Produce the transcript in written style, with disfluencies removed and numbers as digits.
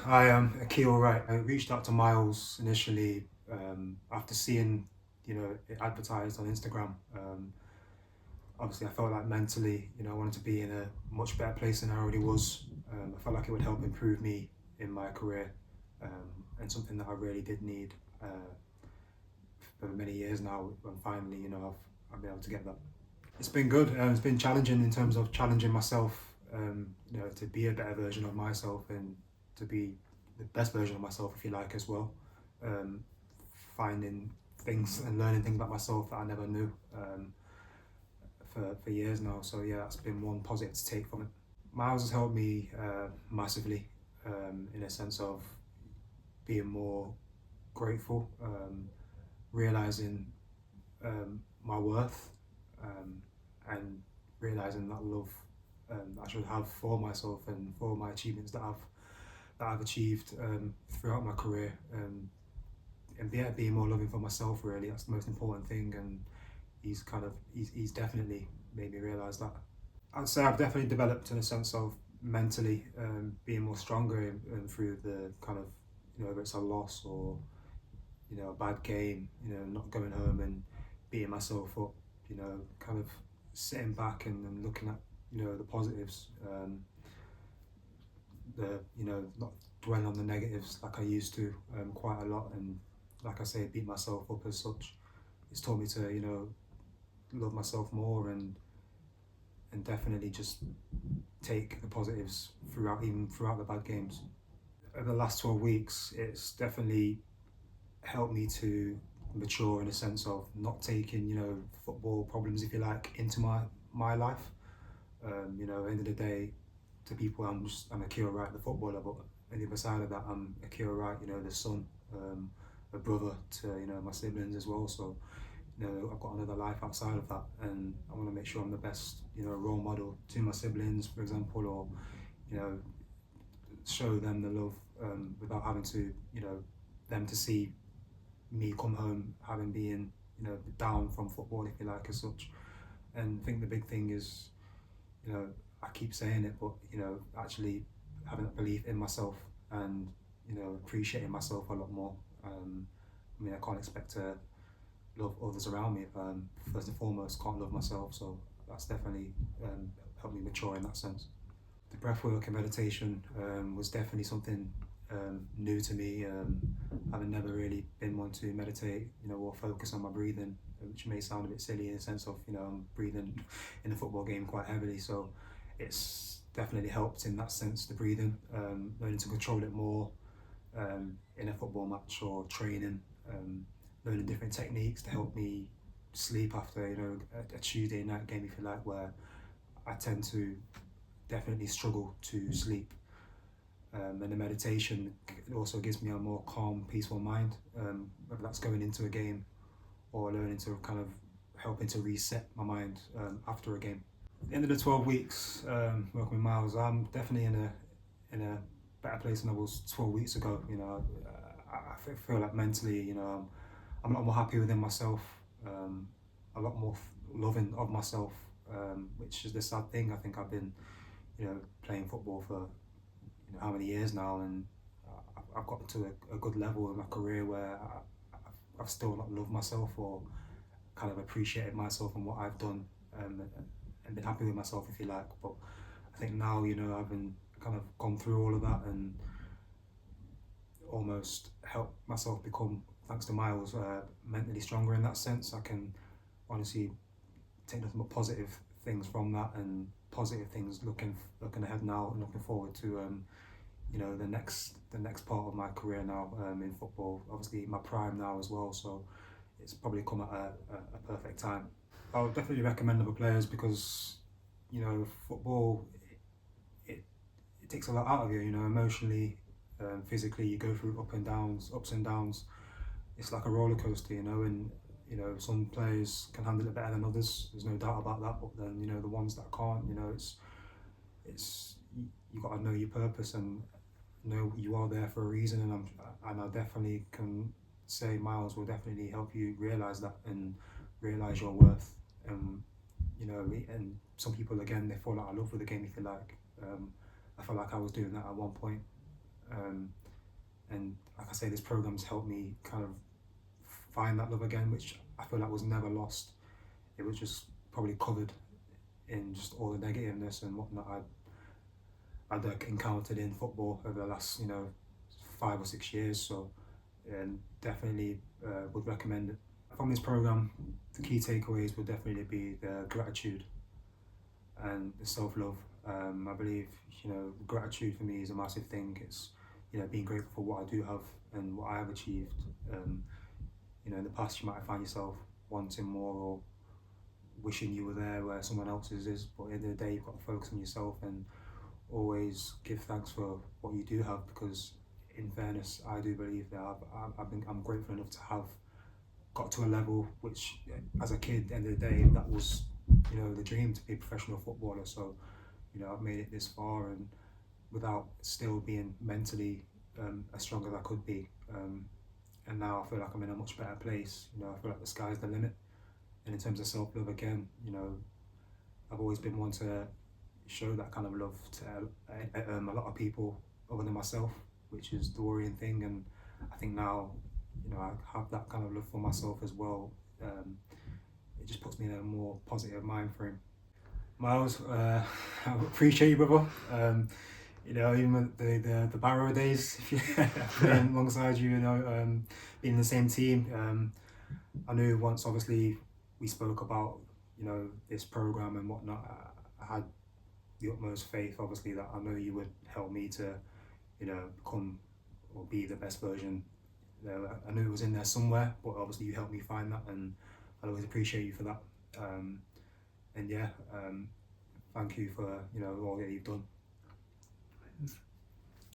I am Akil, Wright. I reached out to Miles initially after seeing, it advertised on Instagram. Obviously, I felt like mentally, I wanted to be in a much better place than I already was. I felt like it would help improve me in my career, and something that I really did need for many years now. And finally, I've been able to get that. It's been good. It's been challenging in terms of challenging myself, to be a better version of myself and to be the best version of myself, if you like, as well. Um, Finding things and learning things about myself that I never knew for years now. So yeah, that's been one positive to take from it. Miles has helped me massively in a sense of being more grateful, realizing my worth, um, and realizing that love I should have for myself and for my achievements that I've achieved throughout my career. And being more loving for myself, really, that's the most important thing. And he's definitely made me realize that. I'd say I've definitely developed in a sense of mentally being more stronger through the kind of, whether it's a loss or a bad game, not going home and beating myself up, kind of sitting back and looking at the positives, the not dwelling on the negatives like I used to quite a lot, and like I say, beat myself up as such. It's taught me to love myself more and definitely just take the positives throughout the bad games. Over the last 12 weeks, it's definitely helped me to mature in a sense of not taking football problems, if you like, into my life. End of the day, to people, I'm Akil Wright, the footballer, but on the other side of that, I'm Akil Wright, the son, a brother to my siblings as well. So I've got another life outside of that, and I want to make sure I'm the best role model to my siblings, for example, or you know show them the love without having to them to see me come home having been down from football, if you like, as such. And I think the big thing is, I keep saying it, but actually having that belief in myself and appreciating myself a lot more. I can't expect to love others around me if first and foremost can't love myself. So that's definitely helped me mature in that sense. The breathwork and meditation was definitely something new to me. Having never really been one to meditate, or focus on my breathing, which may sound a bit silly in the sense of I'm breathing in a football game quite heavily. So it's definitely helped in that sense, the breathing, learning to control it more in a football match or training, learning different techniques to help me sleep after a Tuesday night game, if you like, where I tend to definitely struggle to sleep. And the meditation also gives me a more calm, peaceful mind, whether that's going into a game or learning to kind of helping to reset my mind after a game. At the end of the 12 weeks working with Miles, I'm definitely in a better place than I was 12 weeks ago. I feel like mentally, I'm a lot more happy within myself, a lot more loving of myself, which is the sad thing. I think I've been, playing football for how many years now, and I've got to a good level in my career where I've still not loved myself or kind of appreciated myself and what I've done, and been happy with myself, if you like. But I think now, I've been kind of gone through all of that and almost helped myself become, thanks to Miles, mentally stronger in that sense. I can honestly take nothing but positive things from that, and positive things looking ahead now and looking forward to the next part of my career now in football. Obviously my prime now as well, so it's probably come at a perfect time. I would definitely recommend other players because football, it, it takes a lot out of you, emotionally, physically. You go through ups and downs. It's like a roller coaster, and some players can handle it better than others. There's no doubt about that. But then the ones that can't, it's you got to know your purpose and know you are there for a reason. And I definitely can say Miles will definitely help you realize that and realize your worth. And some people, again, they fall out of love with the game, if you like. I felt like I was doing that at one point, And like I say, this program's helped me kind of find that love again, which I feel like was never lost. It was just probably covered in just all the negativeness and whatnot I'd encountered in football over the last 5 or 6 years. So and definitely would recommend it. From this program, the key takeaways would definitely be the gratitude and the self-love. I believe gratitude for me is a massive thing. It's being grateful for what I do have and what I have achieved. In the past you might find yourself wanting more or wishing you were there where someone else's is, but at the end of the day you've got to focus on yourself and always give thanks for what you do have, because in fairness I do believe that I'm grateful enough to have got to a level which as a kid at the end of the day that was the dream, to be a professional footballer. So I've made it this far and without still being mentally as strong as I could be, and now I feel like I'm in a much better place. I feel like the sky's the limit. And in terms of self-love again, I've always been one to show that kind of love to a lot of people other than myself, which is the worrying thing. And I think now I have that kind of love for myself as well. It just puts me in a more positive mind frame. Miles, I appreciate you, brother. Even with the Barrow days, playing alongside you, being in the same team. I knew once, obviously, we spoke about this program and whatnot. I had the utmost faith, obviously, that I know you would help me to become or be the best version. I knew it was in there somewhere, but obviously you helped me find that, and I'll always appreciate you for that. And yeah, thank you for all that you've done.